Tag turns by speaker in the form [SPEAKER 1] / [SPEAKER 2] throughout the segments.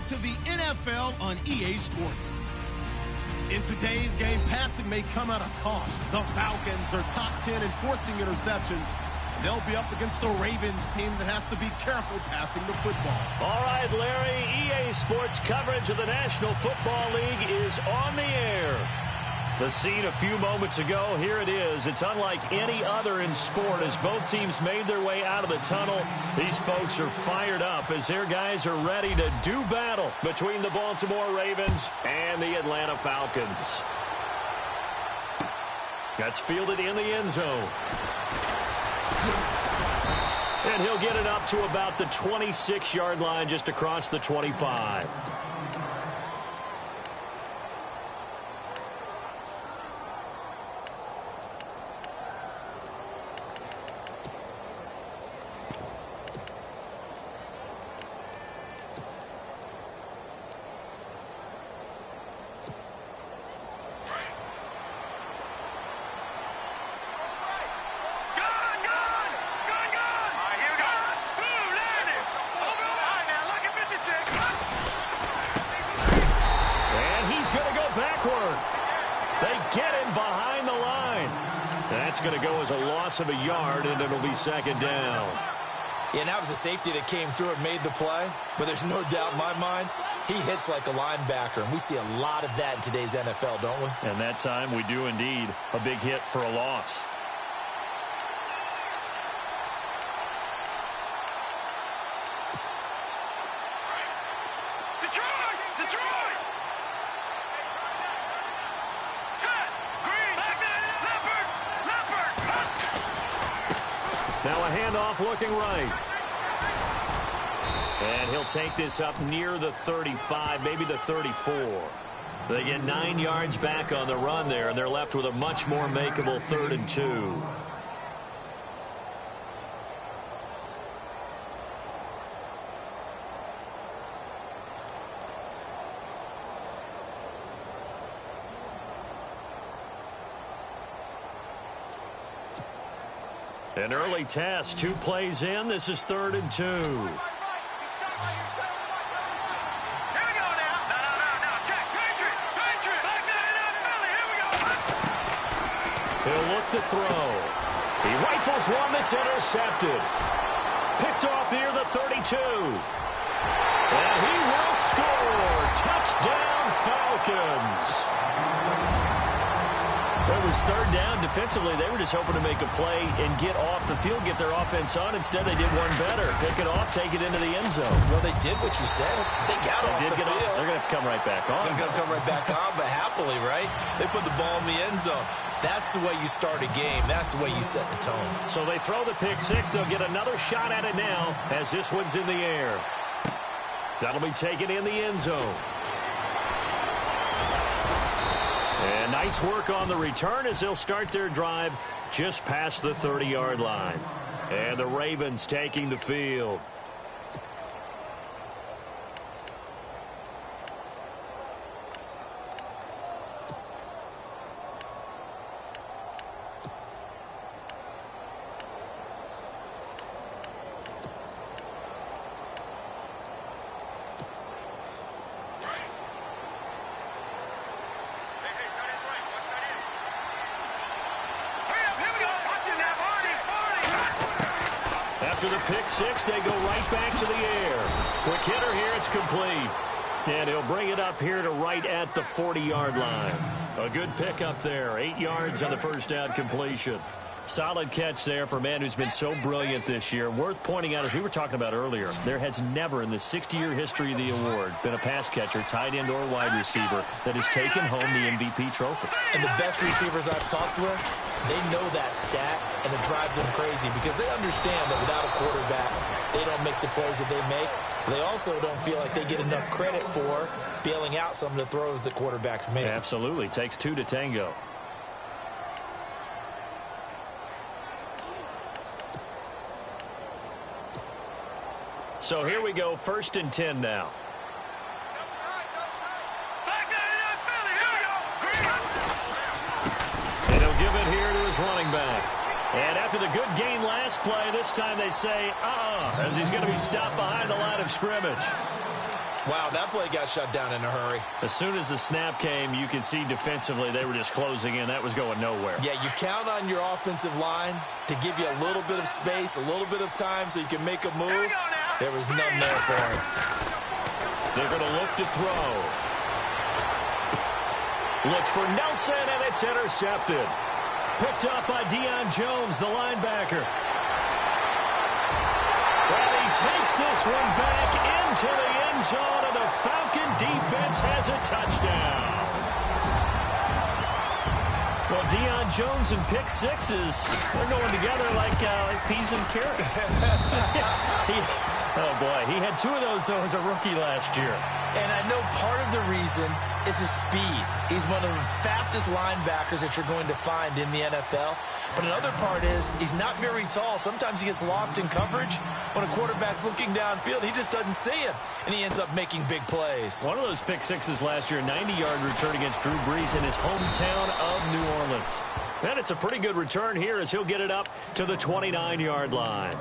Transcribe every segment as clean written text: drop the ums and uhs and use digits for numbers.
[SPEAKER 1] to the NFL on EA Sports. In today's game, passing may come at a cost. The Falcons are top 10 in forcing interceptions. They'll be up against the Ravens team that has to be careful passing the football.
[SPEAKER 2] All right, Larry, EA Sports coverage of the National Football League is on the air. The scene a few moments ago, here it is. It's unlike any other in sport as both teams made their way out of the tunnel. These folks are fired up as their guys are ready to do battle between the Baltimore Ravens and the Atlanta Falcons. That's fielded in the end zone. And he'll get it up to about the 26-yard line just across the 25. Going to go as a loss of a yard, and it'll be second down.
[SPEAKER 3] Yeah, and that was a safety that came through and made the play, but there's no doubt in my mind he hits like a linebacker, and we see a lot of that in today's NFL, don't we?
[SPEAKER 2] And that time we do indeed. A big hit for a loss. Now a handoff looking right. And he'll take this up near the 35, maybe the 34. They get 9 yards back on the run there, and they're left with a much more makeable 3rd and 2. An early test, 2 plays in. This is 3rd and 2.
[SPEAKER 4] Here we go now. No. Check. Patriot. Back that up, Philly. Here we go.
[SPEAKER 2] He'll look to throw. He rifles one that's intercepted. Picked off near the 32. And he will score. Touchdown, Falcons. It was 3rd down. Defensively, they were just hoping to make a play and get off the field, get their offense on. Instead, they did one better. Pick it off, take it into the end zone.
[SPEAKER 3] Well, they did what you said. They got off the field.
[SPEAKER 2] They're going to have to come right back on.
[SPEAKER 3] They're going to come right back on, but happily, right? They put the ball in the end zone. That's the way you start a game. That's the way you set the tone.
[SPEAKER 2] So they throw the pick six. They'll get another shot at it now as this one's in the air. That'll be taken in the end zone. And nice work on the return as they'll start their drive just past the 30-yard line. And the Ravens taking the field. After the pick six, they go right back to the air. Quick hitter here, it's complete. And he'll bring it up here to right at the 40-yard line. A good pickup there, 8 yards on the first down completion. Solid catch there for a man who's been so brilliant this year. Worth pointing out, as we were talking about earlier, there has never in the 60-year history of the award been a pass catcher, tight end, or wide receiver that has taken home the MVP trophy.
[SPEAKER 3] And the best receivers I've talked with, they know that stat, and it drives them crazy because they understand that without a quarterback, they don't make the plays that they make. They also don't feel like they get enough credit for bailing out some of the throws that quarterbacks make.
[SPEAKER 2] Absolutely. Takes two to tango. So here we go, 1st and 10 now. And he'll give it here to his running back. And after the good gain last play, this time they say, as he's going to be stopped behind the line of scrimmage.
[SPEAKER 3] Wow, that play got shut down in a hurry.
[SPEAKER 2] As soon as the snap came, you could see defensively they were just closing in. That was going nowhere.
[SPEAKER 3] Yeah, you count on your offensive line to give you a little bit of space, a little bit of time so you can make a move. There was none there for him.
[SPEAKER 2] They're going to look to throw. Looks for Nelson, and it's intercepted. Picked up by Deion Jones, the linebacker. And he takes this one back into the end zone, and the Falcon defense has a touchdown. Well, Deion Jones and pick sixes, they're going together like peas and carrots. Oh, boy, he had 2 of those, though, as a rookie last year.
[SPEAKER 3] And I know part of the reason is his speed. He's one of the fastest linebackers that you're going to find in the NFL. But another part is he's not very tall. Sometimes he gets lost in coverage. When a quarterback's looking downfield, he just doesn't see him, and he ends up making big plays.
[SPEAKER 2] One of those pick sixes last year, 90-yard return against Drew Brees in his hometown of New Orleans. And it's a pretty good return here as he'll get it up to the 29-yard line.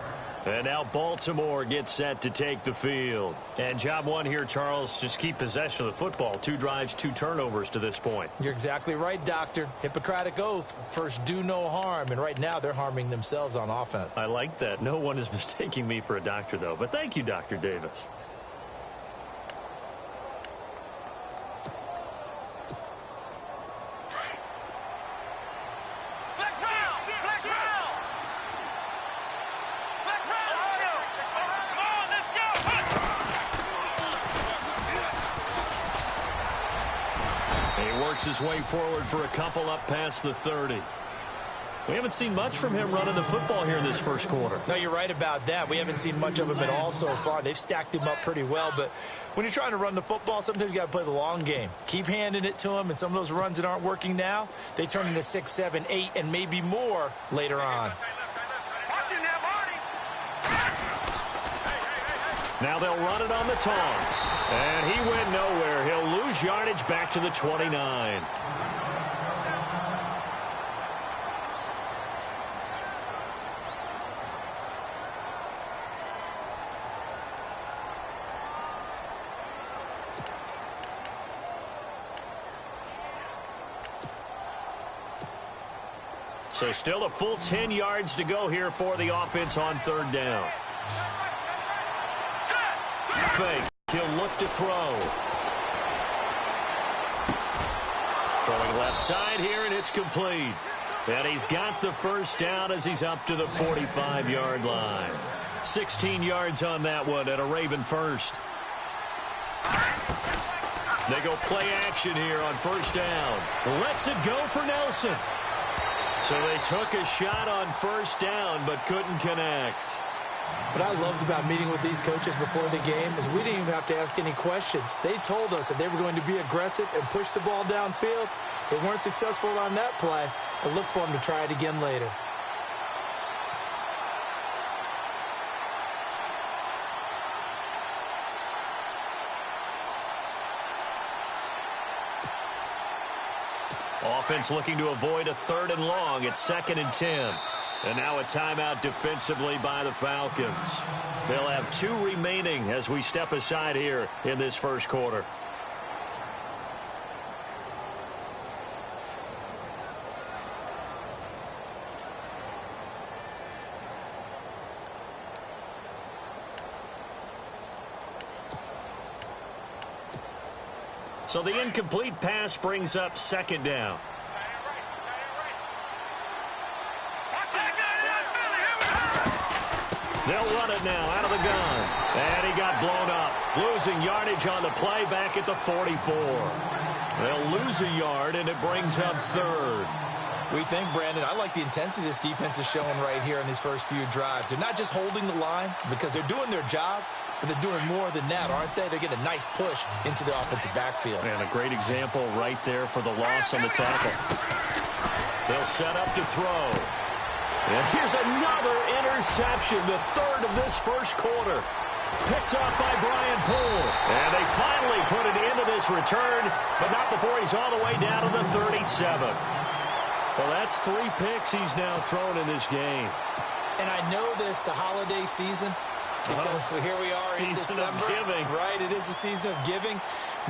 [SPEAKER 2] And now Baltimore gets set to take the field. And job one here, Charles, just keep possession of the football. 2 drives, 2 turnovers to this point.
[SPEAKER 3] You're exactly right, Doctor. Hippocratic oath. First, do no harm. And right now, they're harming themselves on offense.
[SPEAKER 2] I like that. No one is mistaking me for a doctor, though. But thank you, Dr. Davis. His way forward for a couple up past the 30. We haven't seen much from him running the football here in this first quarter.
[SPEAKER 3] No, you're right about that. We haven't seen much of him at all so far. They've stacked him up pretty well, but when you're trying to run the football, sometimes you got to play the long game. Keep handing it to him, and some of those runs that aren't working now, they turn into 6, 7, 8, and maybe more later on.
[SPEAKER 2] Now they'll run it on the toss. And he went nowhere. He'll lose yardage back to the 29. So still a full 10 yards to go here for the offense on 3rd down. Fake. He'll look to throw. Throwing left side here, and it's complete. And he's got the first down as he's up to the 45-yard line. 16 yards on that one and a Raven first. They go play action here on 1st down. Lets it go for Nelson. So they took a shot on 1st down but couldn't connect.
[SPEAKER 3] What I loved about meeting with these coaches before the game is we didn't even have to ask any questions. They told us that they were going to be aggressive and push the ball downfield. They weren't successful on that play, but look for them to try it again later.
[SPEAKER 2] Offense looking to avoid a 3rd and long. It's 2nd and 10. And now a timeout defensively by the Falcons. They'll have 2 remaining as we step aside here in this first quarter. So the incomplete pass brings up 2nd down. They'll run it now out of the gun. And he got blown up. Losing yardage on the play back at the 44. They'll lose a yard, and it brings up 3rd.
[SPEAKER 3] We think, Brandon, I like the intensity this defense is showing right here in these first few drives. They're not just holding the line because they're doing their job, but they're doing more than that, aren't they? They're getting a nice push into the offensive backfield.
[SPEAKER 2] And a great example right there for the loss on the tackle. They'll set up to throw. And here's another interception, the 3rd of this first quarter. Picked up by Brian Poole. And they finally put an end to this return, but not before he's all the way down to the 37. Well, that's 3 picks he's now thrown in this game.
[SPEAKER 3] And I know this, the holiday season, Because here we are in
[SPEAKER 2] Season of
[SPEAKER 3] December.
[SPEAKER 2] giving.
[SPEAKER 3] Right, it is the season of giving.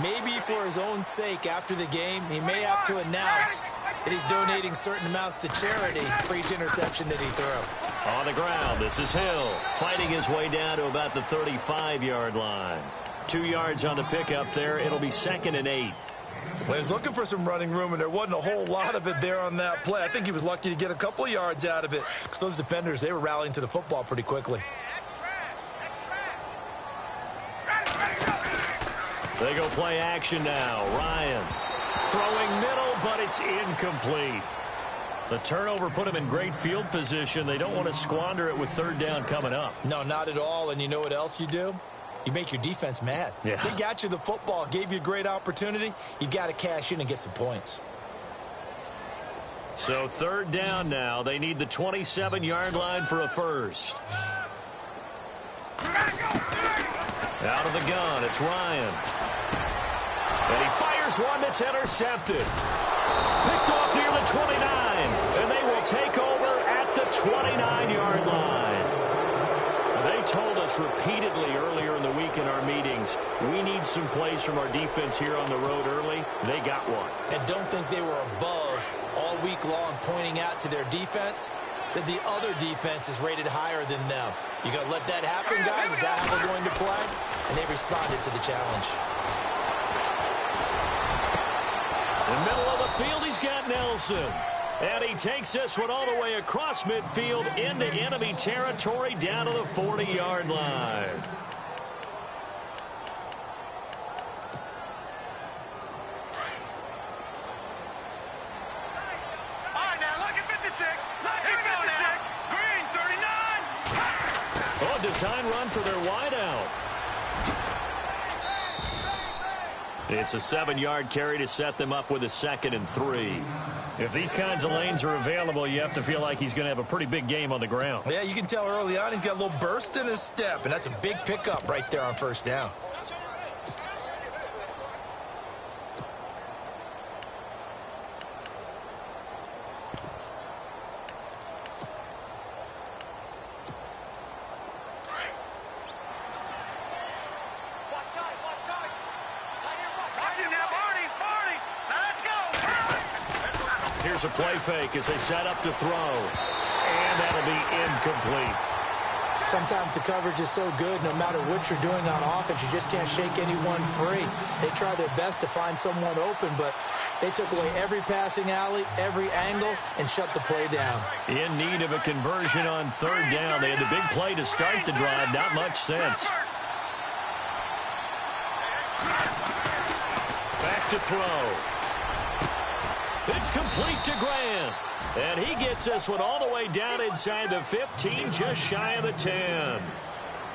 [SPEAKER 3] Maybe for his own sake after the game, he may have to announce that he's donating certain amounts to charity for each interception that he threw.
[SPEAKER 2] On the ground, this is Hill, fighting his way down to about the 35-yard line. 2 yards on the pickup there. It'll be 2nd and 8.
[SPEAKER 3] Well, he was looking for some running room, and there wasn't a whole lot of it there on that play. I think he was lucky to get a couple of yards out of it because those defenders, they were rallying to the football pretty quickly.
[SPEAKER 2] They go play action now. Ryan throwing middle, but it's incomplete. The turnover put him in great field position. They don't want to squander it with 3rd down coming up.
[SPEAKER 3] No, not at all. And you know what else you do? You make your defense mad.
[SPEAKER 2] Yeah.
[SPEAKER 3] They got you the football, gave you a great opportunity. You got to cash in and get some points.
[SPEAKER 2] So 3rd down now. They need the 27-yard line for a first. Out of the gun, it's Ryan. And he fires one that's intercepted. Picked off near the 29. And they will take over at the 29-yard line. They told us repeatedly earlier in the week in our meetings, we need some plays from our defense here on the road early. They got one.
[SPEAKER 3] And don't think they were above all week long pointing out to their defense that the other defense is rated higher than them. You going to let that happen, guys? Is that how we're going to play? And they responded to the challenge.
[SPEAKER 2] In the middle of the field, he's got Nelson. And he takes this one all the way across midfield into enemy territory down to the 40-yard line.
[SPEAKER 4] All right, now look at 56. Here we go now. Green, 39.
[SPEAKER 2] Oh, design run for their wideout. It's a 7-yard carry to set them up with a 2nd and 3. If these kinds of lanes are available, you have to feel like he's going to have a pretty big game on the ground.
[SPEAKER 3] Yeah, you can tell early on he's got a little burst in his step, and that's a big pickup right there on 1st down.
[SPEAKER 2] Here's a play fake as they set up to throw. And that'll be incomplete.
[SPEAKER 3] Sometimes the coverage is so good, no matter what you're doing on offense, you just can't shake anyone free. They try their best to find someone open, but they took away every passing alley, every angle, and shut the play down.
[SPEAKER 2] In need of a conversion on 3rd down. They had the big play to start the drive. Not much sense. Back to throw. It's complete to Grant. And he gets this one all the way down inside the 15, just shy of the 10.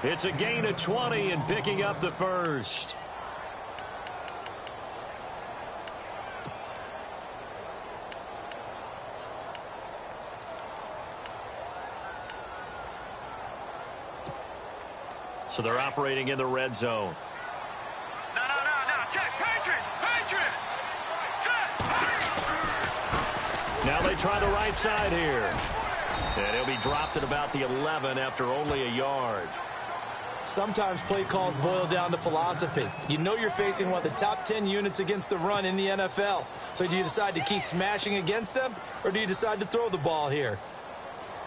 [SPEAKER 2] It's a gain of 20 and picking up the first. So they're operating in the red zone.
[SPEAKER 4] No. Check. Patriot.
[SPEAKER 2] Now they try the right side here. And he'll be dropped at about the 11 after only a yard.
[SPEAKER 3] Sometimes play calls boil down to philosophy. You know you're facing one of the top 10 units against the run in the NFL. So do you decide to keep smashing against them, or do you decide to throw the ball here?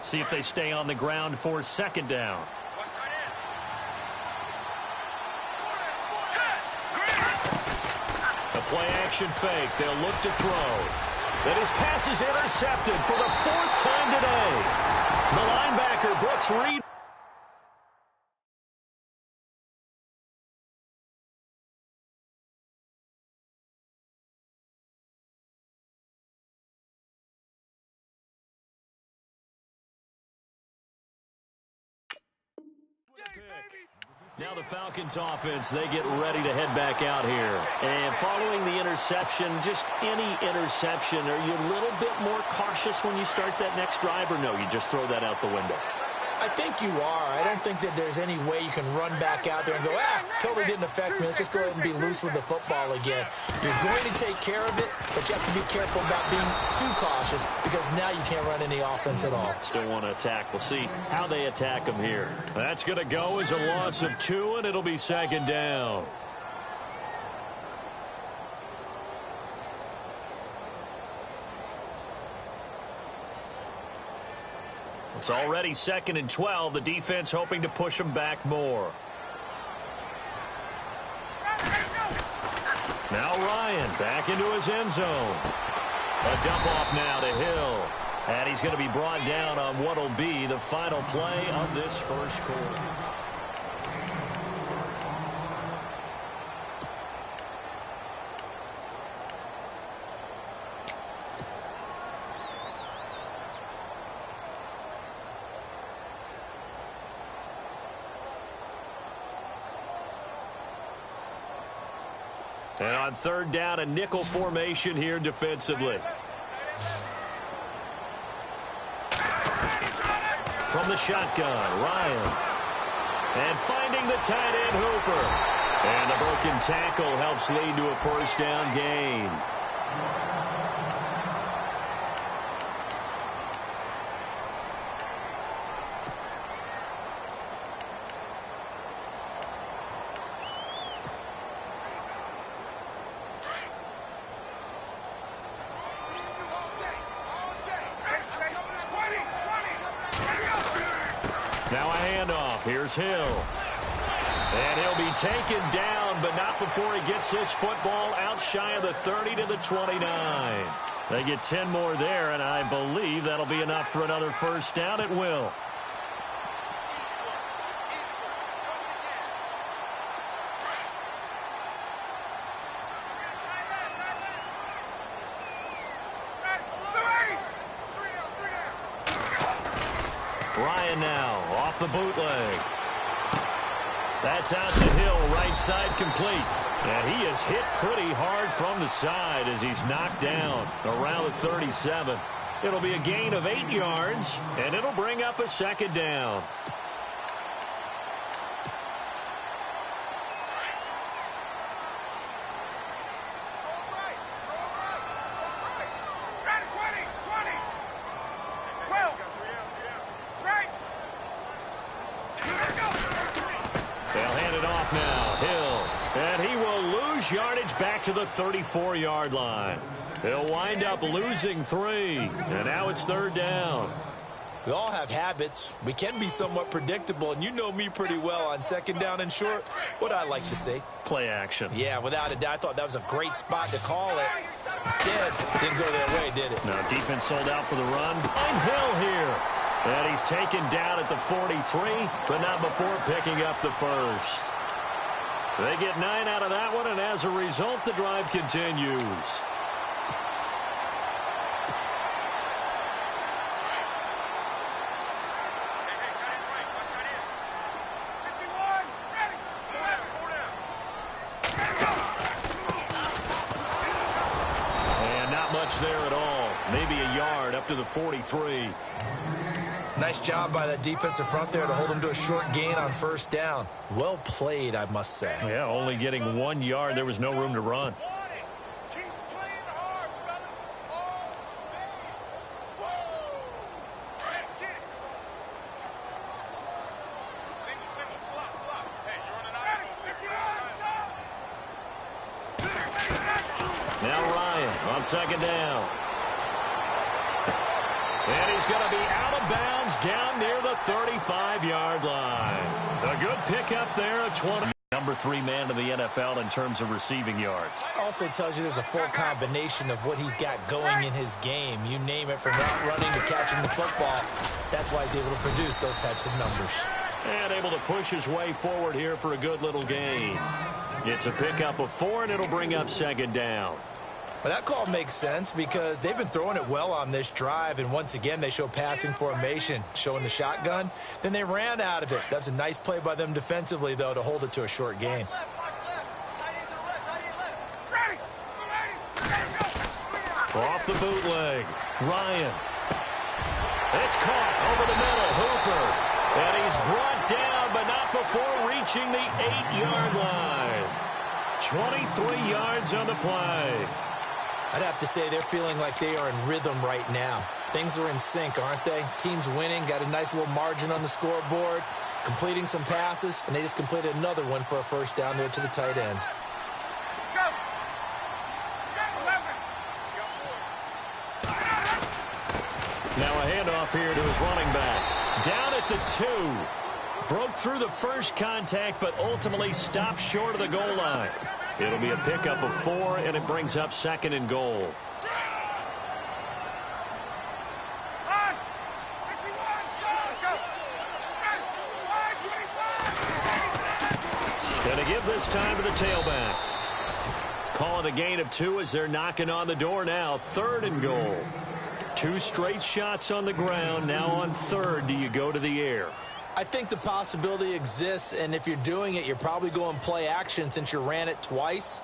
[SPEAKER 2] See if they stay on the ground for 2nd down. A play-action fake. They'll look to throw. And his pass is intercepted for the 4th time today. The linebacker, Brooks Reed. Now the Falcons offense, they get ready to head back out here. And following the interception, just any interception, are you a little bit more cautious when you start that next drive, or no, you just throw that out the window?
[SPEAKER 3] I think you are. I don't think that there's any way you can run back out there and go, totally didn't affect me. Let's just go ahead and be loose with the football again. You're going to take care of it, but you have to be careful about being too cautious because now you can't run any offense at all.
[SPEAKER 2] Still want to attack. We'll see how they attack them here. That's going to go as a loss of 2, and it'll be second down. It's already 2nd and 12. The defense hoping to push them back more. Now Ryan back into his end zone. A dump off now to Hill. And he's going to be brought down on what will be the final play of this first quarter. And on 3rd down, a nickel formation here defensively. From the shotgun, Ryan. And finding the tight end, Hooper. And a broken tackle helps lead to a first down gain. Now a handoff. Here's Hill. And he'll be taken down, but not before he gets this football out shy of the 30 to the 29. They get 10 more there, and I believe that'll be enough for another first down. It will. Ryan now off the bootleg. That's out to Hill, right side complete. And he is hit pretty hard from the side as he's knocked down around the 37. It'll be a gain of 8 yards, and it'll bring up a second down. Yardage back to the 34-yard line. He'll wind up losing 3, and now it's 3rd down.
[SPEAKER 3] We all have habits. We can be somewhat predictable, and you know me pretty well on 2nd down and short. What I like to say?
[SPEAKER 2] Play action.
[SPEAKER 3] Yeah, without a doubt. I thought that was a great spot to call it. Instead, it didn't go their way, did it?
[SPEAKER 2] No, defense sold out for the run. And Hill here. And he's taken down at the 43, but not before picking up the first. They get 9 out of that one, and as a result, the drive continues. And not much there at all. Maybe a yard up to the 43.
[SPEAKER 3] Nice job by that defensive front there to hold him to a short gain on 1st down. Well played, I must say.
[SPEAKER 2] Yeah, only getting 1 yard. There was no room to run. Now Ryan on 2nd down. And he's going to be out of bounds down near the 35-yard line. A good pickup there at 20. Number 3 man in the NFL in terms of receiving yards.
[SPEAKER 3] Also tells you there's a full combination of what he's got going in his game. You name it, from route running to catching the football. That's why he's able to produce those types of numbers.
[SPEAKER 2] And able to push his way forward here for a good little gain. It's a pickup of 4, and it'll bring up 2nd down.
[SPEAKER 3] Well, that call makes sense because they've been throwing it well on this drive, and once again they show passing formation, showing the shotgun. Then they ran out of it. That's a nice play by them defensively, though, to hold it to a short gain.
[SPEAKER 2] Off the bootleg, Ryan. It's caught over the middle, Hooper. And he's brought down, but not before reaching the 8-yard line. 23 yards on the play.
[SPEAKER 3] I'd have to say they're feeling like they are in rhythm right now. Things are in sync, aren't they? Team's winning, got a nice little margin on the scoreboard, completing some passes, and they just completed another one for a first down there to the tight end.
[SPEAKER 2] Now a handoff here to his running back. Down at the 2. Broke through the first contact, but ultimately stopped short of the goal line. It'll be a pickup of 4, and it brings up 2nd and goal. Going to give this time to the tailback. Call it a gain of 2 as they're knocking on the door now. 3rd and goal. 2 straight shots on the ground. Now on 3rd, do you go to the air?
[SPEAKER 3] I think the possibility exists, and if you're doing it, you're probably going play action since you ran it twice.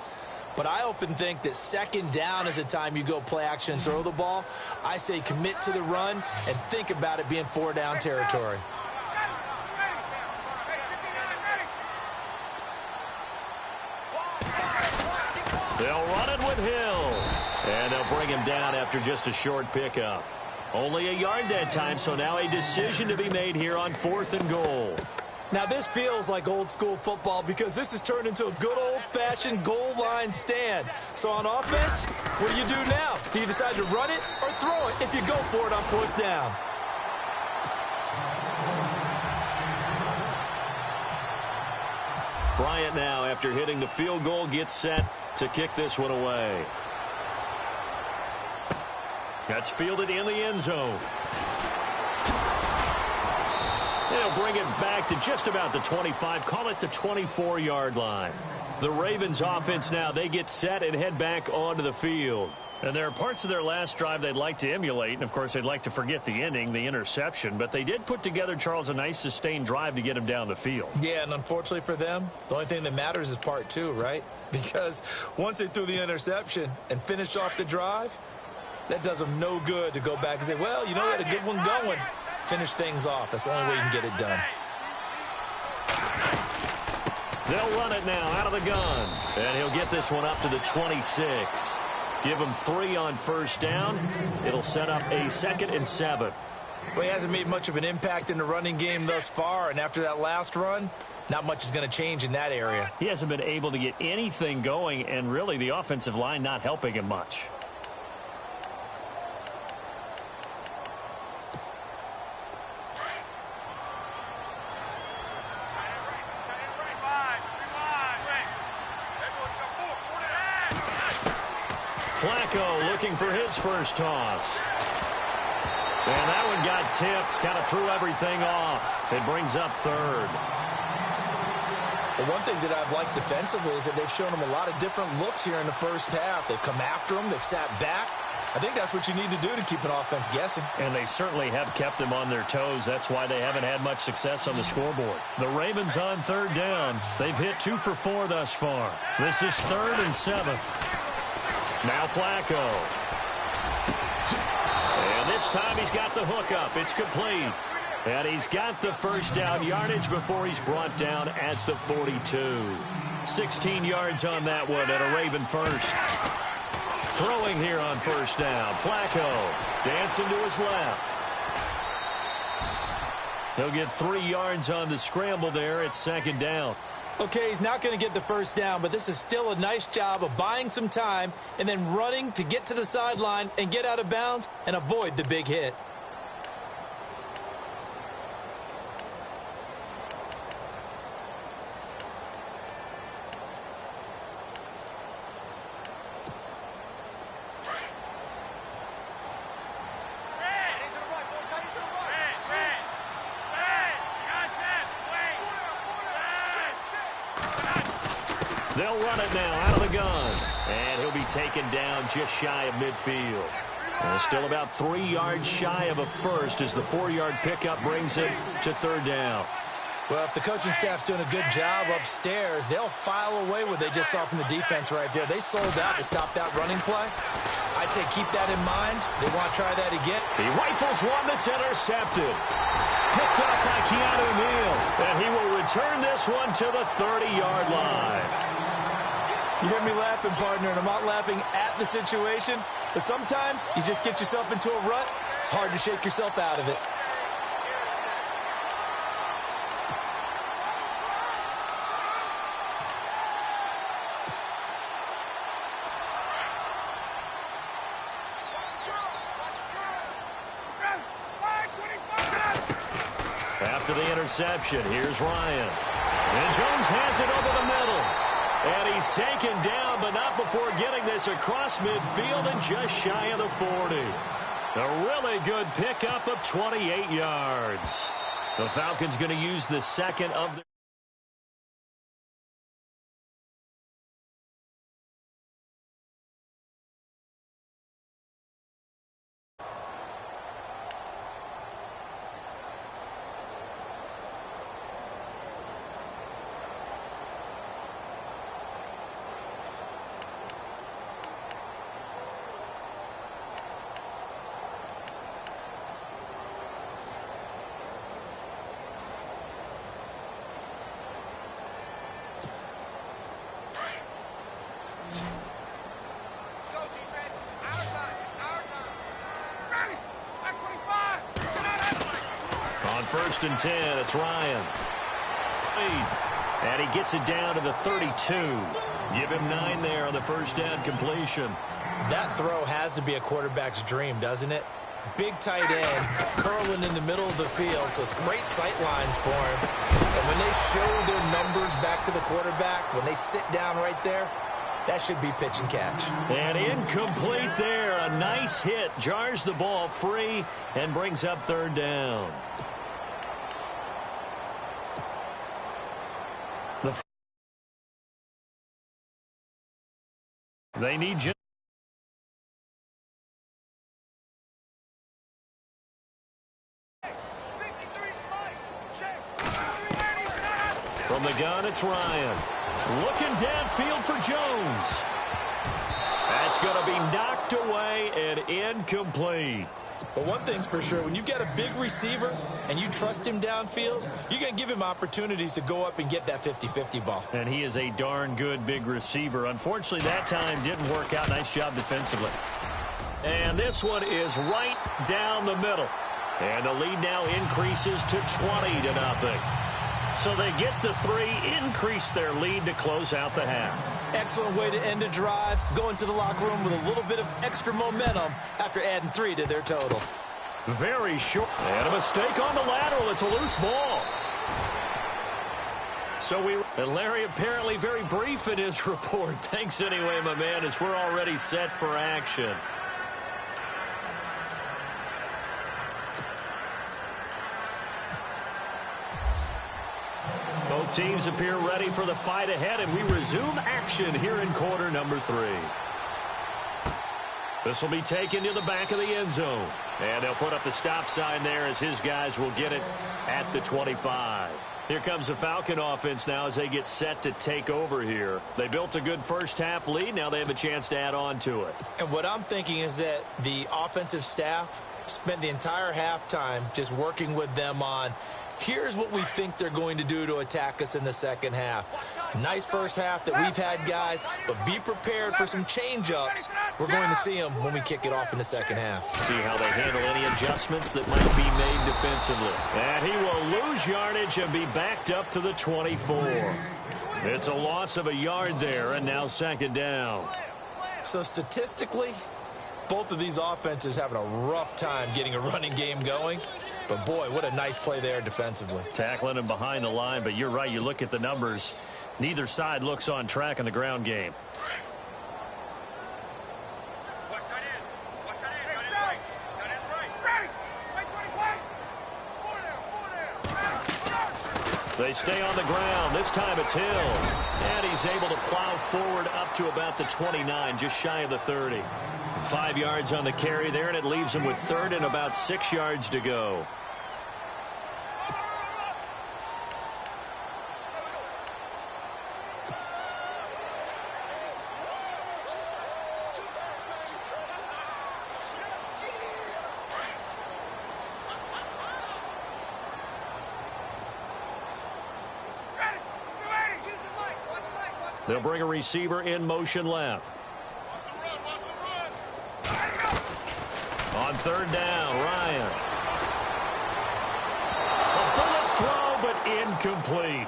[SPEAKER 3] But I often think that 2nd down is the time you go play action and throw the ball. I say commit to the run and think about it being 4-down territory.
[SPEAKER 2] They'll run it with Hill. And they'll bring him down after just a short pickup. Only a yard that time, so now a decision to be made here on 4th and goal.
[SPEAKER 3] Now this feels like old school football because this has turned into a good old-fashioned goal line stand. So on offense, what do you do now? Do you decide to run it or throw it if you go for it on 4th down?
[SPEAKER 2] Bryant now, after hitting the field goal, gets set to kick this one away. That's fielded in the end zone. They'll bring it back to just about the 25, call it the 24-yard line. The Ravens offense now, they get set and head back onto the field. And there are parts of their last drive they'd like to emulate, and of course they'd like to forget the ending, the interception, but they did put together, Charles, a nice sustained drive to get him down the field.
[SPEAKER 3] Yeah, and unfortunately for them, the only thing that matters is part 2, right? Because once they threw the interception and finished off the drive, that does them no good to go back and say, well, you know, we had a good one going. Finish things off. That's the only way you can get it done.
[SPEAKER 2] They'll run it now out of the gun. And he'll get this one up to the 26. Give him 3 on 1st down. It'll set up a 2nd and 7.
[SPEAKER 3] Well, he hasn't made much of an impact in the running game thus far, and after that last run, not much is going to change in that area.
[SPEAKER 2] He hasn't been able to get anything going, and really the offensive line not helping him much. Flacco looking for his first toss. And that one got tipped, kind of threw everything off. It brings up 3rd.
[SPEAKER 3] Well, one thing that I've liked defensively is that they've shown him a lot of different looks here in the first half. They've come after him. They've sat back. I think that's what you need to do to keep an offense guessing. And
[SPEAKER 2] they certainly have kept them on their toes. That's why they haven't had much success on the scoreboard. The Ravens on 3rd down. They've hit 2 for 4 thus far. This is 3rd and 7. Now Flacco. And this time he's got the hook up. It's complete. And he's got the first down yardage before he's brought down at the 42. 16 yards on that one and a Raven first. Throwing here on 1st down. Flacco dancing to his left. He'll get 3 yards on the scramble there at 2nd down.
[SPEAKER 3] Okay, he's not going to get the first down, but this is still a nice job of buying some time and then running to get to the sideline and get out of bounds and avoid the big hit.
[SPEAKER 2] They'll run it now out of the gun. And he'll be taken down just shy of midfield. Still about 3 yards shy of a first as the 4-yard pickup brings it to 3rd down.
[SPEAKER 3] Well, if the coaching staff's doing a good job upstairs, they'll file away what they just saw from the defense right there. They sold out to stop that running play. I'd say keep that in mind. They want to try that again.
[SPEAKER 2] He rifles one that's intercepted. Picked up by Keanu Neal. And he will return this one to the 30-yard line.
[SPEAKER 3] You hear me laughing, partner, and I'm not laughing at the situation. But sometimes you just get yourself into a rut. It's hard to shake yourself out of it.
[SPEAKER 2] After the interception, here's Ryan. And Jones has it over the middle. And he's taken down, but not before getting this across midfield and just shy of the 40. A really good pickup of 28 yards. The Falcons going to use the second of the... First and 10, it's Ryan. And he gets it down to the 32. Give him 9 there on the first down completion.
[SPEAKER 3] That throw has to be a quarterback's dream, doesn't it? Big tight end, curling in the middle of the field, so it's great sight lines for him. And when they show their numbers back to the quarterback, when they sit down right there, that should be pitch and catch.
[SPEAKER 2] And incomplete there. A nice hit. Jars the ball free and brings up third down. They need just from the gun, it's Ryan. Looking downfield for Jones. That's going to be knocked away and incomplete.
[SPEAKER 3] But one thing's for sure, when you've got a big receiver and you trust him downfield, you're going to give him opportunities to go up and get that 50-50 ball.
[SPEAKER 2] And he is a darn good big receiver. Unfortunately, that time didn't work out. Nice job defensively. And this one is right down the middle. And the lead now increases to 20-0. So they get the 3, increase their lead to close out the half.
[SPEAKER 3] Excellent way to end a drive. Go into the locker room with a little bit of extra momentum after adding 3 to their total.
[SPEAKER 2] Very short. And a mistake on the lateral. It's a loose ball. And Larry apparently very brief in his report. Thanks anyway, my man, as we're already set for action. Both teams appear ready for the fight ahead, and we resume action here in quarter number 3. This will be taken to the back of the end zone. And they'll put up the stop sign there as his guys will get it at the 25. Here comes the Falcon offense now as they get set to take over here. They built a good first half lead. Now they have a chance to add on to it.
[SPEAKER 3] And what I'm thinking is that the offensive staff spent the entire halftime just working with them on, here's what we think they're going to do to attack us in the second half. Nice first half that we've had, guys, but be prepared for some change-ups. We're going to see them when we kick it off in the second half.
[SPEAKER 2] See how they handle any adjustments that might be made defensively. And he will lose yardage and be backed up to the 24. It's a loss of a yard there, and now second down.
[SPEAKER 3] So statistically, both of these offenses having a rough time getting a running game going. But, boy, what a nice play there defensively.
[SPEAKER 2] Tackling him behind the line, but you're right. You look at the numbers. Neither side looks on track in the ground game. They stay on the ground. This time it's Hill. And he's able to plow forward up to about the 29, just shy of the 30. 5 yards on the carry there, and it leaves him with third and about 6 yards to go. They'll bring a receiver in motion left. On third down, Ryan. A bullet throw, but incomplete.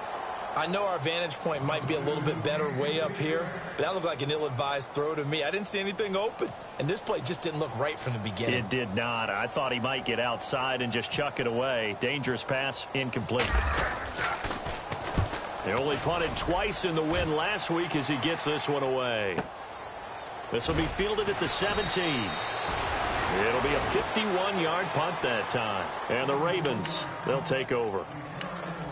[SPEAKER 3] I know our vantage point might be a little bit better way up here, but that looked like an ill-advised throw to me. I didn't see anything open, and this play just didn't look right from the beginning.
[SPEAKER 2] It did not. I thought he might get outside and just chuck it away. Dangerous pass, incomplete. They only punted twice in the win last week as he gets this one away. This will be fielded at the 17. It'll be a 51-yard punt that time. And the Ravens, they'll take over.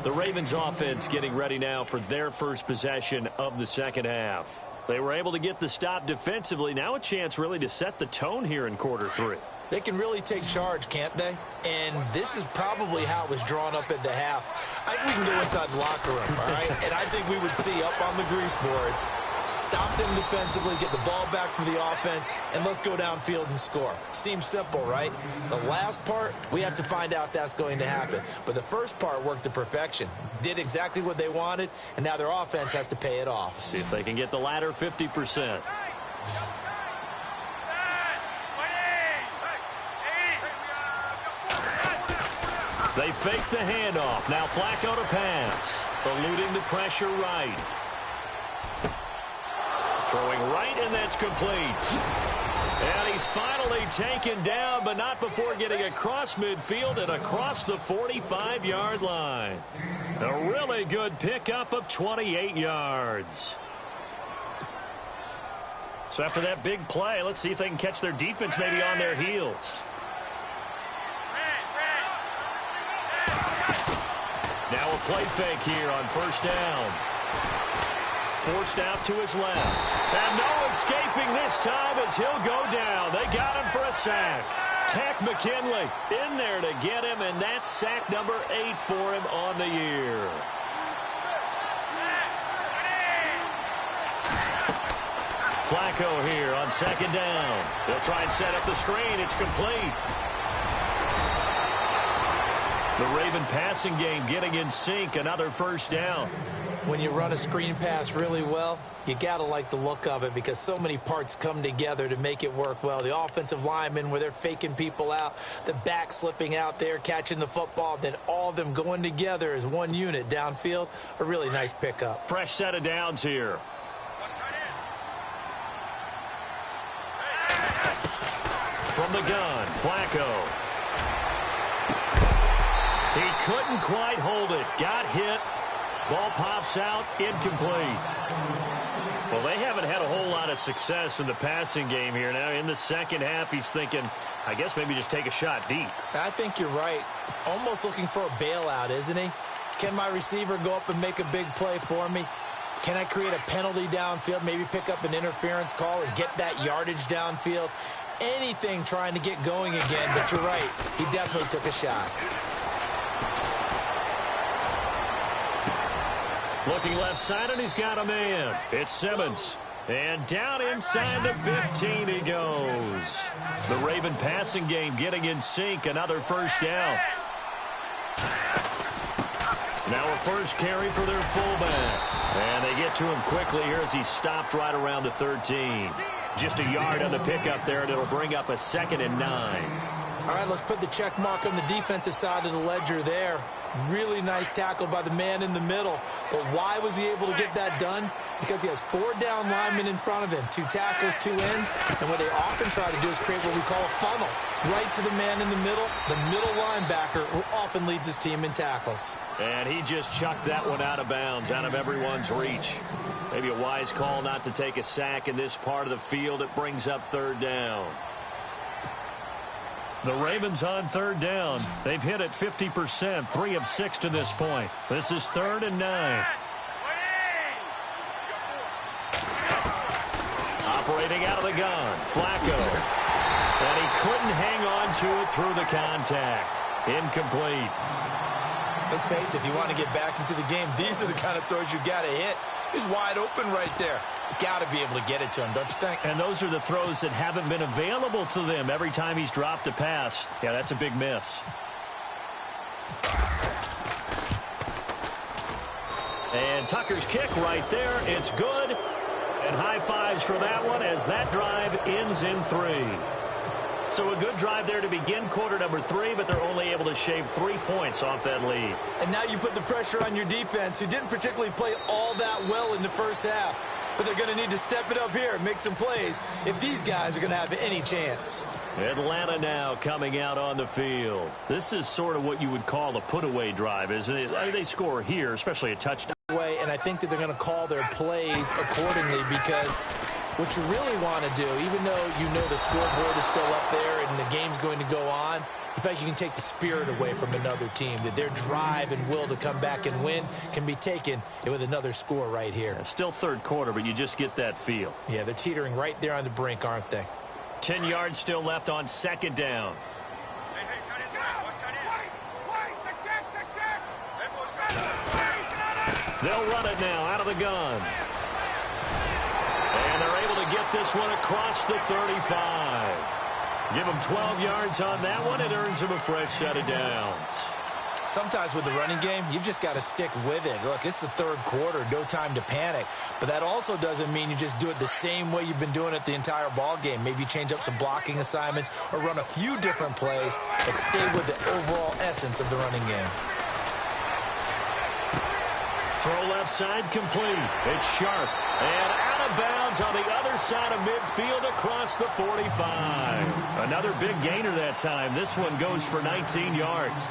[SPEAKER 2] The Ravens offense getting ready now for their first possession of the second half. They were able to get the stop defensively. Now a chance really to set the tone here in quarter three.
[SPEAKER 3] They can really take charge, can't they? And this is probably how it was drawn up at the half. I think we can go inside the locker room, all right? And I think we would see up on the grease boards, stop them defensively, get the ball back for the offense, and let's go downfield and score. Seems simple, right? The last part, we have to find out that's going to happen. But the first part worked to perfection. Did exactly what they wanted, and now their offense has to pay it off.
[SPEAKER 2] See if they can get the latter 50%. They fake the handoff. Now Flacco to pass. Eluding the pressure right. Throwing right, and that's complete. And he's finally taken down, but not before getting across midfield and across the 45-yard line. A really good pickup of 28 yards. So after that big play, let's see if they can catch their defense maybe on their heels. Now a play fake here on first down. Forced out to his left. And no escaping this time as he'll go down. They got him for a sack. Tech McKinley in there to get him, and that's sack number 8 for him on the year. Flacco here on second down. They'll try and set up the screen. It's complete. The Raven passing game getting in sync. Another first down.
[SPEAKER 3] When you run a screen pass really well, you got to like the look of it because so many parts come together to make it work well. The offensive linemen where they're faking people out, the back slipping out there, catching the football, then all of them going together as one unit downfield. A really nice pickup.
[SPEAKER 2] Fresh set of downs here. From the gun, Flacco. He couldn't quite hold it. Got hit. Ball pops out. Incomplete. Well, they haven't had a whole lot of success in the passing game here. Now, in the second half, he's thinking, I guess maybe just take a shot deep.
[SPEAKER 3] I think you're right. Almost looking for a bailout, isn't he? Can my receiver go up and make a big play for me? Can I create a penalty downfield, maybe pick up an interference call and get that yardage downfield? Anything trying to get going again, but you're right. He definitely took a shot.
[SPEAKER 2] Looking left side, and he's got a man. It's Simmons. And down inside the 15 he goes. The Raven passing game getting in sync. Another first down. Now a first carry for their fullback. And they get to him quickly here as he stopped right around the 13. Just a yard on the pickup there, and it'll bring up a 2nd and 9.
[SPEAKER 3] All right, let's put the check mark on the defensive side of the ledger there. Really nice tackle by the man in the middle. But why was he able to get that done? Because he has 4 down linemen in front of him, 2 tackles, 2 ends. And what they often try to do is create what we call a funnel. Right to the man in the middle linebacker who often leads his team in tackles.
[SPEAKER 2] And he just chucked that one out of bounds, out of everyone's reach. Maybe a wise call not to take a sack in this part of the field. It brings up third down. The Ravens on third down. They've hit it 50%, 3 of 6 to this point. This is 3rd and 9. Operating out of the gun, Flacco. And he couldn't hang on to it through the contact. Incomplete.
[SPEAKER 3] Let's face it, if you want to get back into the game, these are the kind of throws you got to hit. He's wide open right there. Got to be able to get it to him, don't you think?
[SPEAKER 2] And those are the throws that haven't been available to them every time he's dropped a pass. Yeah, that's a big miss. And Tucker's kick right there. It's good. And high fives for that one as that drive ends in 3. So a good drive there to begin quarter number 3, but they're only able to shave 3 points off that lead.
[SPEAKER 3] And now you put the pressure on your defense, who didn't particularly play all that well in the first half. But they're going to need to step it up here and make some plays if these guys are going to have any chance.
[SPEAKER 2] Atlanta now coming out on the field. This is sort of what you would call a put-away drive, isn't it? They score here, especially a touchdown.
[SPEAKER 3] And I think that they're going to call their plays accordingly, because what you really want to do, even though you know the scoreboard is still up there and the game's going to go on, in fact, you can take the spirit away from another team, that their drive and will to come back and win can be taken with another score right here.
[SPEAKER 2] Yeah, still third quarter, but you just get that feel.
[SPEAKER 3] Yeah, they're teetering right there on the brink, aren't they?
[SPEAKER 2] 10 yards still left on second down. They'll run it now out of the gun. And they're able to get this one across the 35. Give them 12 yards on that one. It earns them a fresh set of downs.
[SPEAKER 3] Sometimes with the running game, you've just got to stick with it. Look, it's the third quarter, no time to panic. But that also doesn't mean you just do it the same way you've been doing it the entire ball game. Maybe change up some blocking assignments or run a few different plays, but stay with the overall essence of the running game.
[SPEAKER 2] Throw left side complete. It's sharp. And out of bounds on the other side of midfield across the 45. Another big gainer that time. This one goes for 19 yards.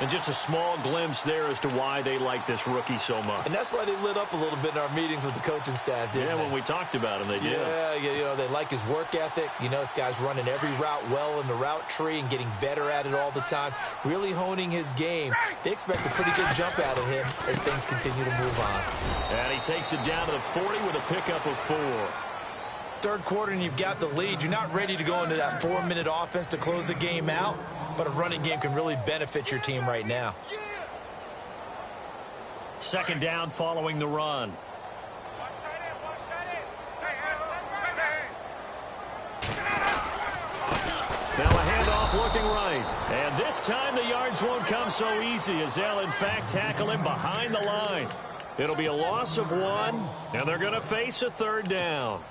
[SPEAKER 2] And just a small glimpse there as to why they like this rookie so much.
[SPEAKER 3] And that's why they lit up a little bit in our meetings with the coaching staff, didn't they?
[SPEAKER 2] When we talked about him, they did.
[SPEAKER 3] Yeah, you know, they like his work ethic. You know, this guy's running every route well in the route tree and getting better at it all the time, really honing his game. They expect a pretty good jump out of him as things continue to move on.
[SPEAKER 2] And he takes it down to the 40 with a pickup of 4.
[SPEAKER 3] Third quarter and you've got the lead. You're not ready to go into that 4-minute offense to close the game out, but a running game can really benefit your team right now.
[SPEAKER 2] Second down following the run. Now a handoff looking right. And this time the yards won't come so easy as they'll in fact tackle him behind the line. It'll be a loss of 1, and they're going to face a third down.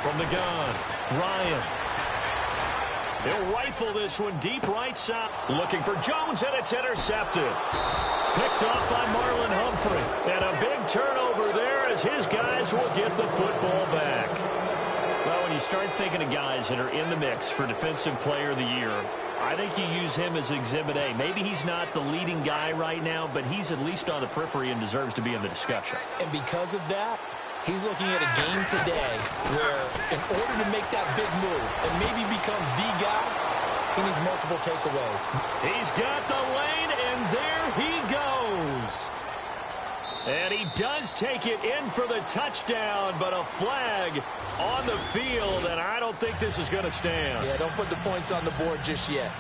[SPEAKER 2] From the gun, Ryan. He'll rifle this one deep right side. Looking for Jones, and it's intercepted. Picked off by Marlon Humphrey. And a big turnover there as his guys will get the football back. Well, when you start thinking of guys that are in the mix for Defensive Player of the Year, I think you use him as Exhibit A. Maybe he's not the leading guy right now, but he's at least on the periphery and deserves to be in the discussion.
[SPEAKER 3] And because of that, he's looking at a game today where in order to make that big move and maybe become the guy, he needs multiple takeaways.
[SPEAKER 2] He's got the lane, and there he goes. And he does take it in for the touchdown, but a flag on the field, and I don't think this is going to stand.
[SPEAKER 3] Yeah, don't put the points on the board just yet.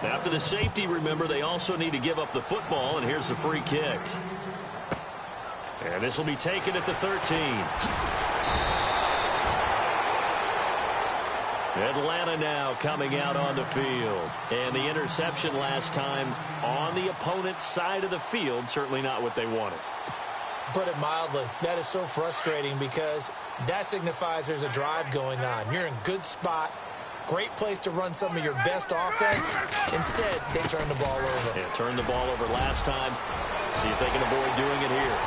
[SPEAKER 2] After the safety, remember, they also need to give up the football, and here's the free kick. And this will be taken at the 13. Atlanta now coming out on the field. And the interception last time on the opponent's side of the field, certainly not what they wanted.
[SPEAKER 3] Put it mildly, that is so frustrating because that signifies there's a drive going on. You're in a good spot. Great place to run some of your best offense. Instead, they turn the ball over.
[SPEAKER 2] Yeah, turned the ball over last time. See if they can avoid doing it here.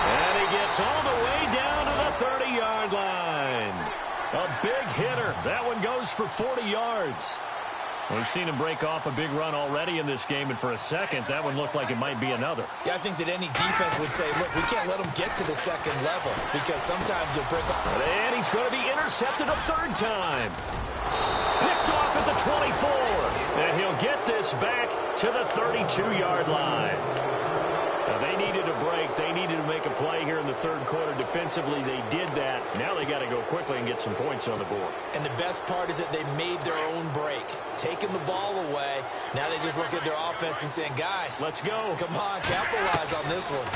[SPEAKER 2] And he gets all the way down to the 30-yard line. A big hitter. That one goes for 40 yards. We've seen him break off a big run already in this game, and for a second, that one looked like it might be another.
[SPEAKER 3] Yeah, I think that any defense would say, look, we can't let him get to the second level because sometimes you'll break off.
[SPEAKER 2] And he's going to be intercepted a third time. Picked off at the 24. And he'll get this back to the 32-yard line. They needed a break. They needed to make a play here in the third quarter. Defensively, they did that. Now they got to go quickly and get some points on the board.
[SPEAKER 3] And the best part is that they made their own break. Taking the ball away, now they just look at their offense and saying, guys,
[SPEAKER 2] let's go.
[SPEAKER 3] Come on, capitalize on this one.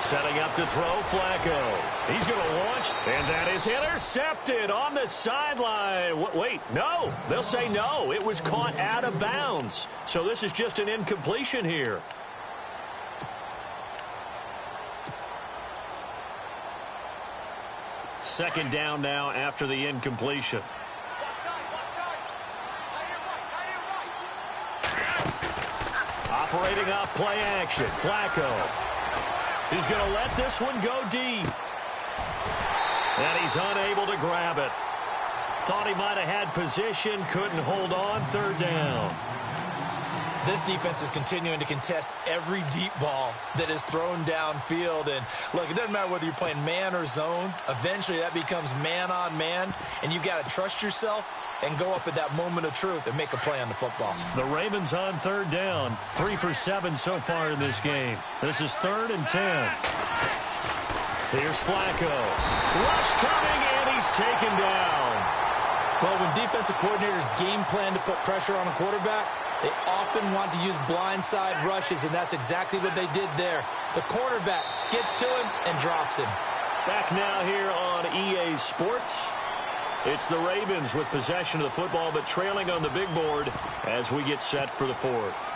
[SPEAKER 2] Setting up to throw, Flacco. He's going to launch, and that is intercepted on the sideline. Wait, no. They'll say no. It was caught out of bounds. So this is just an incompletion here. Second down now after the incompletion. Operating off play action, Flacco. He's going to let this one go deep. And he's unable to grab it. Thought he might have had position, couldn't hold on, third down.
[SPEAKER 3] This defense is continuing to contest every deep ball that is thrown downfield. And, look, it doesn't matter whether you're playing man or zone. Eventually, that becomes man-on-man, and you've got to trust yourself and go up at that moment of truth and make a play on the football.
[SPEAKER 2] The Ravens on third down. 3 for 7 so far in this game. This is 3rd and 10. Here's Flacco. Rush coming, and he's taken down.
[SPEAKER 3] Well, when defensive coordinators game plan to put pressure on a quarterback, they often want to use blindside rushes, and that's exactly what they did there. The quarterback gets to him and drops him.
[SPEAKER 2] Back now here on EA Sports. It's the Ravens with possession of the football, but trailing on the big board as we get set for the fourth.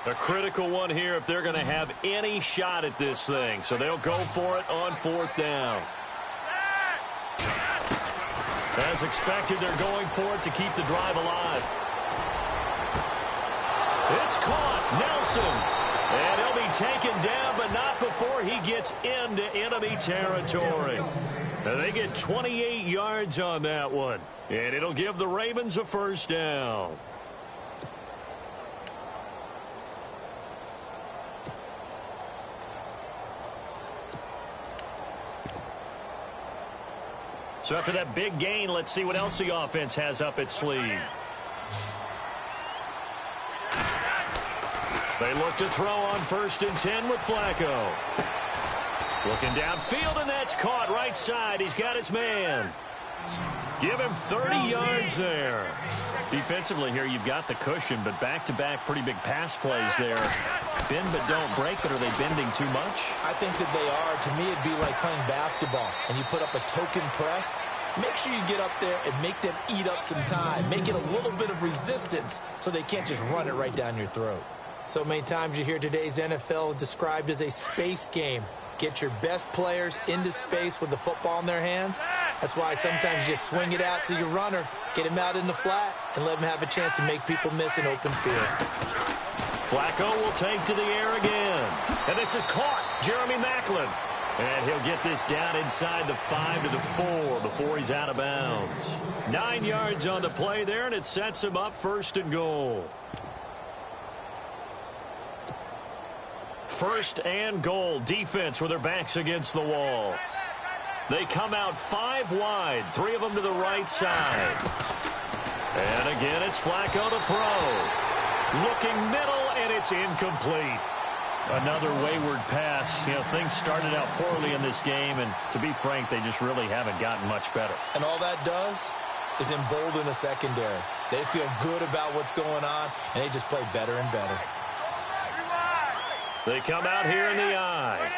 [SPEAKER 2] A critical one here if they're going to have any shot at this thing. So they'll go for it on 4th down. As expected, they're going for it to keep the drive alive. It's caught. Nelson. And he'll be taken down, but not before he gets into enemy territory. And they get 28 yards on that one. And it'll give the Ravens a first down. So after that big gain, let's see what else the offense has up its sleeve. They look to throw on 1st and 10 with Flacco. Looking downfield, and that's caught right side. He's got his man. Give him 30 yards there. Defensively here, you've got the cushion, but back-to-back pretty big pass plays there. Bend but don't break, but are they bending too much?
[SPEAKER 3] I think that they are. To me, it'd be like playing basketball, and you put up a token press. Make sure you get up there and make them eat up some time. Make it a little bit of resistance so they can't just run it right down your throat. So many times you hear today's NFL described as a space game. Get your best players into space with the football in their hands. That's why sometimes you swing it out to your runner, get him out in the flat, and let him have a chance to make people miss an open field.
[SPEAKER 2] Flacco will take to the air again. And this is caught. Jeremy Maclin. And he'll get this down inside the 5 to the 4 before he's out of bounds. 9 yards on the play there, and it sets him up 1st and goal. 1st and goal. Defense with their backs against the wall. They come out 5 wide, 3 of them to the right side. And again, it's Flacco to throw. Looking middle, and it's incomplete. Another wayward pass. You know, things started out poorly in this game, and to be frank, they just really haven't gotten much better.
[SPEAKER 3] And all that does is embolden a secondary. They feel good about what's going on, and they just play better and better.
[SPEAKER 2] They come out here in the eye.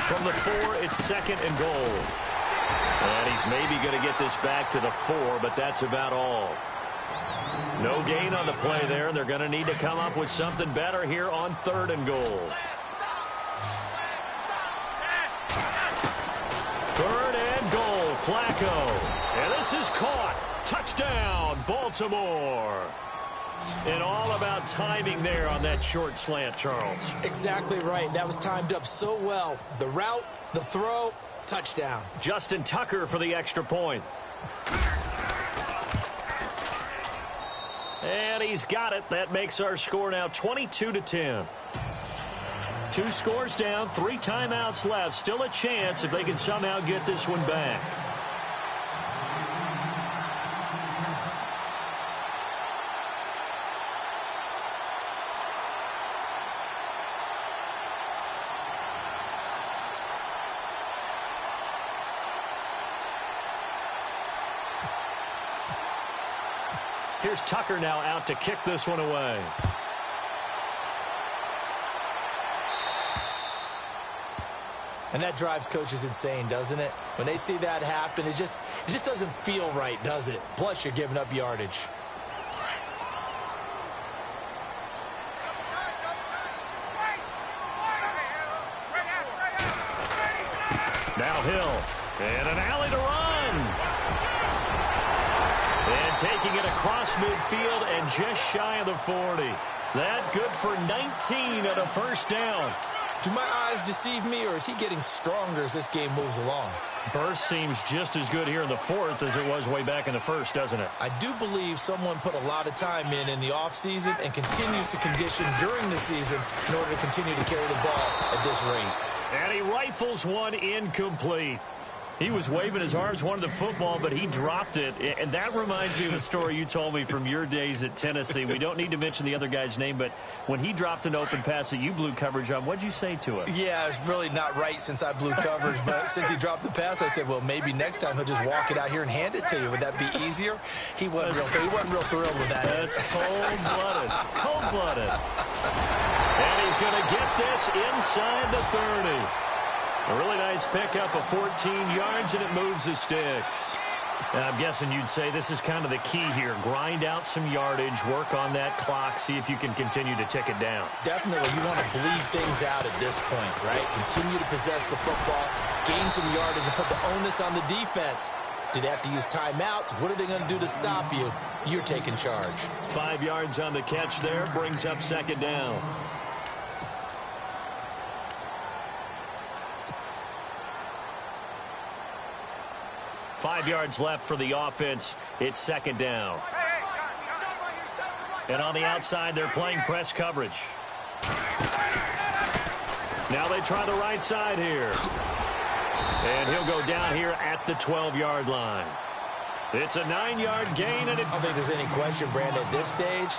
[SPEAKER 2] From the 4, it's 2nd and goal. And he's maybe going to get this back to the 4, but that's about all. No gain on the play there, and they're going to need to come up with something better here on 3rd and goal. 3rd and goal, Flacco. And this is caught. Touchdown, Baltimore. And all about timing there on that short slant, Charles.
[SPEAKER 3] Exactly right. That was timed up so well. The route, the throw, touchdown.
[SPEAKER 2] Justin Tucker for the extra point. And he's got it. That makes our score now 22-10. 2 scores down, 3 timeouts left. Still a chance if they can somehow get this one back. Here's Tucker now out to kick this one away.
[SPEAKER 3] And that drives coaches insane, doesn't it? When they see that happen, it just doesn't feel right, does it? Plus, you're giving up yardage.
[SPEAKER 2] Now Hill, and an alley to run. And taking it across midfield and just shy of the 40. That good for 19 at a first down.
[SPEAKER 3] Do my eyes deceive me, or is he getting stronger as this game moves along?
[SPEAKER 2] Burst seems just as good here in the 4th as it was way back in the 1st, doesn't it?
[SPEAKER 3] I do believe someone put a lot of time in the offseason and continues to condition during the season in order to continue to carry the ball at this rate.
[SPEAKER 2] And he rifles one incomplete. He was waving his arms, wanted the football, but he dropped it. And that reminds me of a story you told me from your days at Tennessee. We don't need to mention the other guy's name, but when he dropped an open pass that you blew coverage on, what'd you say to him?
[SPEAKER 3] Yeah, it's really not right since I blew coverage, but since he dropped the pass, I said, well, maybe next time he'll just walk it out here and hand it to you. Would that be easier? He wasn't real thrilled with that.
[SPEAKER 2] That's cold-blooded. Cold-blooded. And he's going to get this inside the 30. A really nice pickup of 14 yards, and it moves the sticks. And I'm guessing you'd say this is kind of the key here. Grind out some yardage, work on that clock, see if you can continue to tick it down.
[SPEAKER 3] Definitely, you want to bleed things out at this point, right? Continue to possess the football, gain some yardage, and put the onus on the defense. Do they have to use timeouts? What are they going to do to stop you? You're taking charge.
[SPEAKER 2] 5 yards on the catch there, brings up second down. Five yards left for the offense. It's second down. And on the outside, they're playing press coverage. Now they try the right side here. And he'll go down here at the 12-yard line. It's a 9-yard gain. And
[SPEAKER 3] I don't think there's any question, Brandon, at this stage.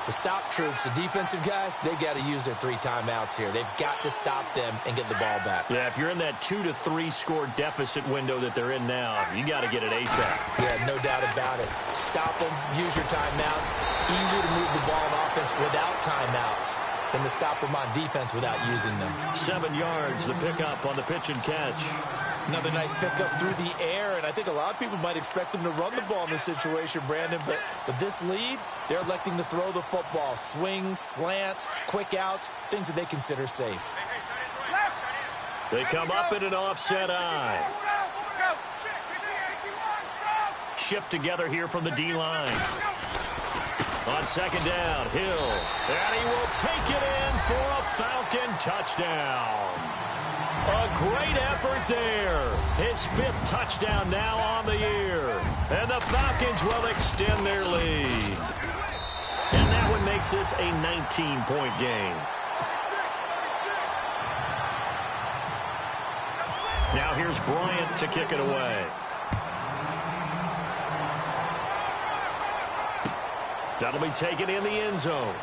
[SPEAKER 3] The stop troops, the defensive guys, they got to use their 3 timeouts here. They've got to stop them and get the ball back.
[SPEAKER 2] Yeah, if you're in that 2 to 3 score deficit window that they're in now, you got to get it ASAP.
[SPEAKER 3] Yeah, no doubt about it. Stop them, use your timeouts. Easier to move the ball on offense without timeouts than to stop them on defense without using them.
[SPEAKER 2] 7 yards, the pickup on the pitch and catch.
[SPEAKER 3] Another nice pickup through the air, and I think a lot of people might expect them to run the ball in this situation, Brandon, but with this lead, they're electing to throw the football. Swings, slants, quick outs, things that they consider safe.
[SPEAKER 2] They come up in an offset eye. Shift together here from the D-line. On second down, Hill, and he will take it in for a Falcon touchdown. A great effort there. His 5th touchdown now on the year. And the Falcons will extend their lead. And that one makes this a 19-point game. Now here's Bryant to kick it away. That'll be taken in the end zone.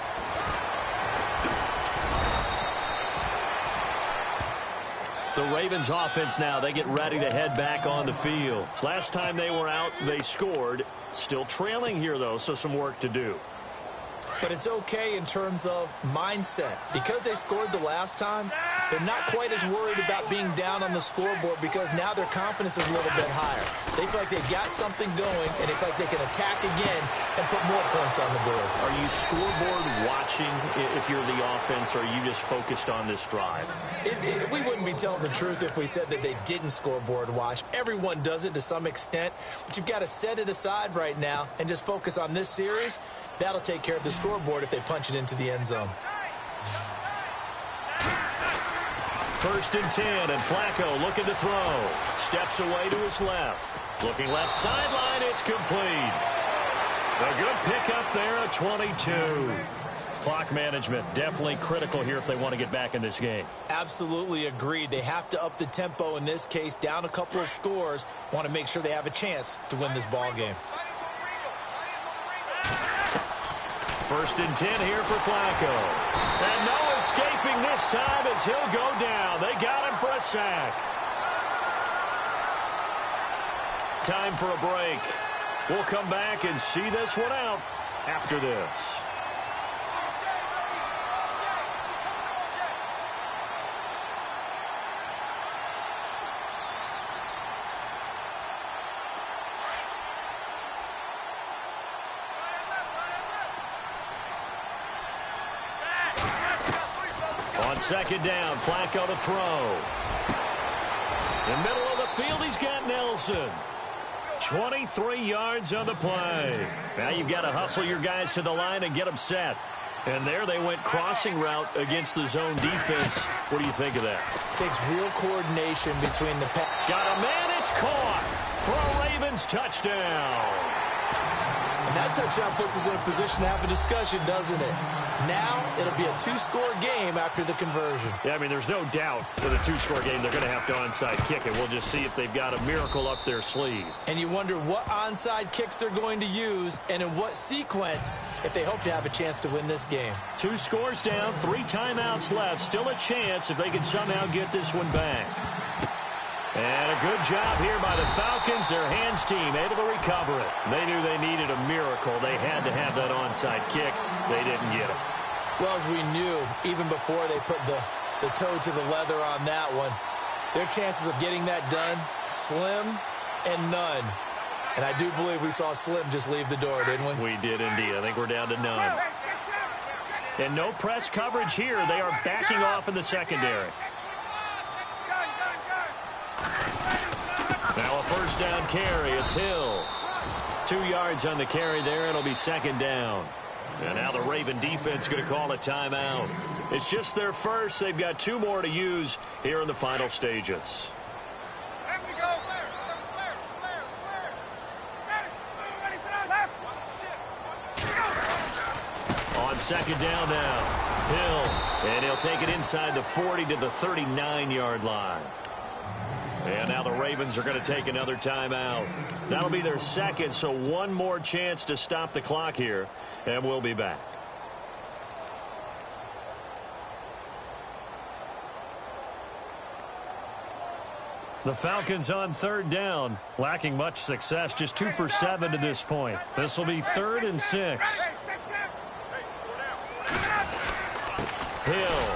[SPEAKER 2] The Ravens offense now, they get ready to head back on the field. Last time they were out, they scored. Still trailing here, though, so some work to do.
[SPEAKER 3] But it's okay in terms of mindset. Because they scored the last time, they're not quite as worried about being down on the scoreboard because now their confidence is a little bit higher. They feel like they've got something going, and they feel like they can attack again and put more points on the board.
[SPEAKER 2] Are you scoreboard watching if you're the offense, or are you just focused on this drive?
[SPEAKER 3] We wouldn't be telling the truth if we said that they didn't scoreboard watch. Everyone does it to some extent, but you've got to set it aside right now and just focus on this series. That'll take care of the scoreboard if they punch it into the end zone.
[SPEAKER 2] 1st and 10, and Flacco looking to throw. Steps away to his left. Looking left sideline, it's complete. A good pickup there at 22. Clock management, definitely critical here if they want to get back in this game.
[SPEAKER 3] Absolutely agreed. They have to up the tempo in this case, down a couple of scores. Want to make sure they have a chance to win this ball game.
[SPEAKER 2] 1st and 10 here for Flacco. And no escaping this time as he'll go down. They got him for a sack. Time for a break. We'll come back and see this one out after this. On 2nd down, Flacco to throw. In the middle of the field, he's got Nelson. 23 yards on the play. Now you've got to hustle your guys to the line and get them set. And there they went crossing route against the zone defense. What do you think of that?
[SPEAKER 3] Takes real coordination between the pass.
[SPEAKER 2] Got a man, it's caught for a Ravens touchdown.
[SPEAKER 3] And that touchdown puts us in a position to have a discussion, doesn't it? Now it'll be a 2-score game after the conversion.
[SPEAKER 2] Yeah, I mean, there's no doubt with a 2-score game they're going to have to onside kick it. We'll just see if they've got a miracle up their sleeve.
[SPEAKER 3] And you wonder what onside kicks they're going to use and in what sequence if they hope to have a chance to win this game.
[SPEAKER 2] 2 scores down, 3 timeouts left. Still a chance if they can somehow get this one back. And a good job here by the Falcons. Their hands team able to recover it. They knew they needed a miracle. They had to have that onside kick. They didn't get it.
[SPEAKER 3] Well, as we knew, even before they put the toe to the leather on that one, their chances of getting that done, slim and none. And I do believe we saw Slim just leave the door, didn't we?
[SPEAKER 2] We did indeed. I think we're down to none. And no press coverage here. They are backing off in the secondary. Now a 1st down carry. It's Hill. 2 yards on the carry there. It'll be 2nd down. And now the Raven defense going to call a timeout. It's just their first. They've got 2 more to use here in the final stages. On 2nd down now, Hill. And he'll take it inside the 40 to the 39-yard line. And now the Ravens are going to take another timeout. That'll be their 2nd, so 1 more chance to stop the clock here. And we'll be back. The Falcons on 3rd down, lacking much success, just 2 for 7 to this point. This will be 3rd and 6. Hill.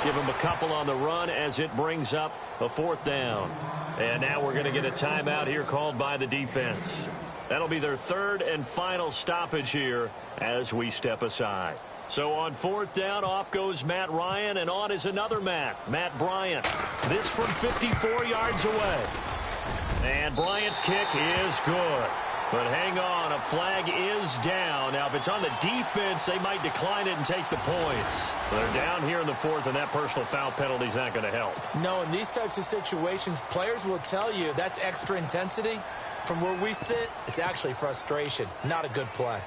[SPEAKER 2] Give him a couple on the run as it brings up a 4th down. And now we're going to get a timeout here called by the defense. That'll be their 3rd and final stoppage here as we step aside. So on 4th down, off goes Matt Ryan, and on is another Matt Bryant. This from 54 yards away. And Bryant's kick is good. But hang on, a flag is down. Now, if it's on the defense, they might decline it and take the points. They're down here in the 4th, and that personal foul penalty is not going to help.
[SPEAKER 3] No, in these types of situations, players will tell you that's extra intensity. From where we sit, it's actually frustration. Not a good play.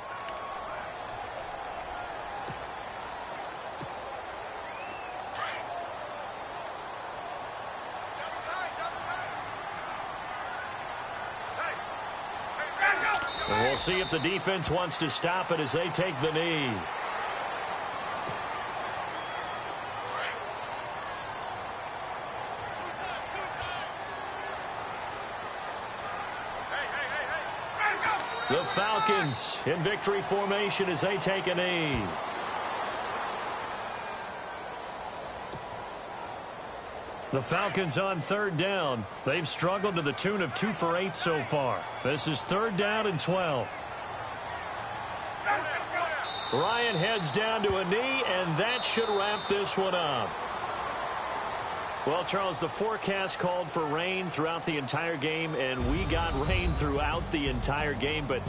[SPEAKER 2] And we'll see if the defense wants to stop it as they take the knee. The Falcons in victory formation as they take a knee. The Falcons on 3rd down. They've struggled to the tune of 2 for 8 so far. This is 3rd down and 12. Ryan heads down to a knee, and that should wrap this one up. Well, Charles, the forecast called for rain throughout the entire game, and we got rain throughout the entire game. But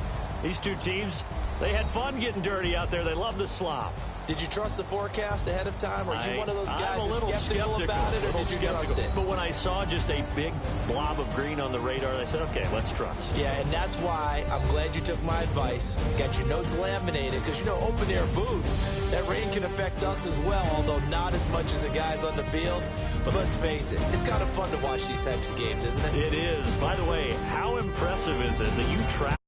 [SPEAKER 2] these 2 teams, they had fun getting dirty out there. They love the slop.
[SPEAKER 3] Did you trust the forecast ahead of time? Are you one of those guys
[SPEAKER 2] I'm a little
[SPEAKER 3] skeptical about it, or did you trust it?
[SPEAKER 2] But when I saw just a big blob of green on the radar, I said, okay, let's trust.
[SPEAKER 3] Yeah, and that's why I'm glad you took my advice. Got your notes laminated, because, you know, open-air booth, that rain can affect us as well, although not as much as the guys on the field. But let's face it, it's kind of fun to watch these types of games, isn't it?
[SPEAKER 2] It is. By the way, how impressive is it that you track